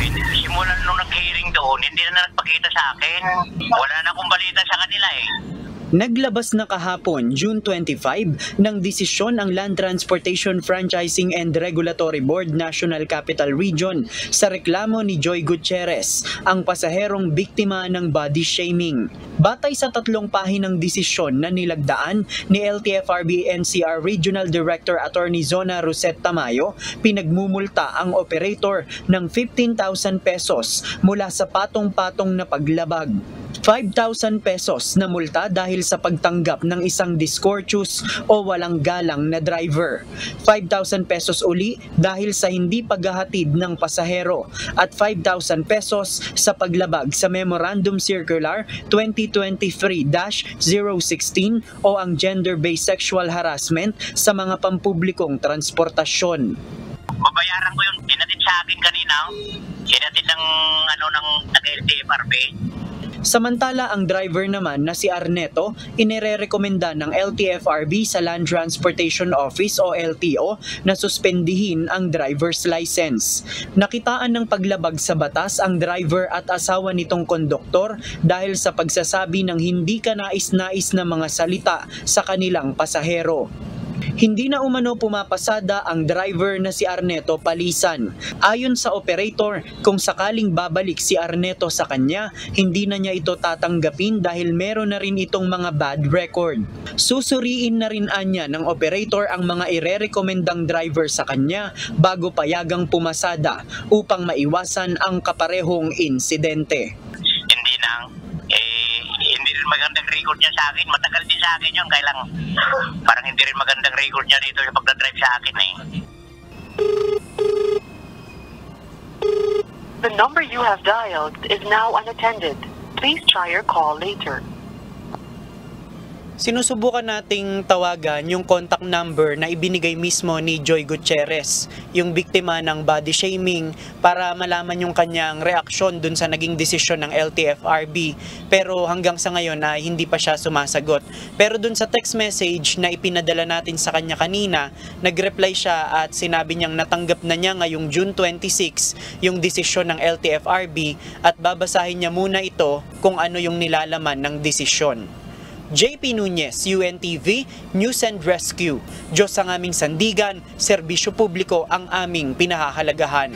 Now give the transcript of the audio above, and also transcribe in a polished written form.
Simulan nung nag-hearing doon, hindi na nagpakita sa akin. Wala na akong balita sa kanila eh. Naglabas na kahapon, June 25, ng desisyon ang Land Transportation Franchising and Regulatory Board National Capital Region sa reklamo ni Joy Gutierrez, ang pasaherong biktima ng body shaming. Batay sa 3 pahinang desisyon na nilagdaan ni LTFRB NCR Regional Director Attorney Zona Rosette Tamayo, pinagmumulta ang operator ng 15,000 pesos mula sa patong-patong na paglabag. 5,000 pesos na multa dahil sa pagtanggap ng isang discourteous o walang galang na driver. 5,000 pesos uli dahil sa hindi paghahatid ng pasahero at 5,000 pesos sa paglabag sa Memorandum Circular 2023-016 o ang gender-based sexual harassment sa mga pampublikong transportasyon. Babayaran ko yung hinatid sa akin kanina. Hinatid ng LTFRB. Samantala, ang driver naman na si Arneto, inirerekomenda ng LTFRB sa Land Transportation Office o LTO na suspendihin ang driver's license. Nakitaan ng paglabag sa batas ang driver at asawa nitong konduktor dahil sa pagsasabi ng hindi kanais-nais na mga salita sa kanilang pasahero. Hindi na umano pumapasada ang driver na si Arneto palisan. Ayon sa operator, kung sakaling babalik si Arneto sa kanya, hindi na niya ito tatanggapin dahil meron na rin itong mga bad record. Susuriin na rin anya ng operator ang mga irerekomendang driver sa kanya bago payagang pumasada upang maiwasan ang kaparehong insidente. Hindi na. Hindi rin magandang record niya sa akin. Matagal din sa akin yun. Kaya lang, parang hindi rin magandang record niya dito sa pagdadrive sa akin eh. The number you have dialed is now unattended. Please try your call later. Sinusubukan nating tawagan yung contact number na ibinigay mismo ni Joy Gutierrez, yung biktima ng body shaming, para malaman yung kanyang reaksyon dun sa naging desisyon ng LTFRB. Pero hanggang sa ngayon ay hindi pa siya sumasagot. Pero dun sa text message na ipinadala natin sa kanya kanina, nag-reply siya at sinabi niyang natanggap na niya ngayong June 26 yung desisyon ng LTFRB at babasahin niya muna ito kung ano yung nilalaman ng desisyon. JP Nunez, UNTV, News and Rescue. Diyos ang aming sandigan, serbisyo publiko ang aming pinahahalagahan.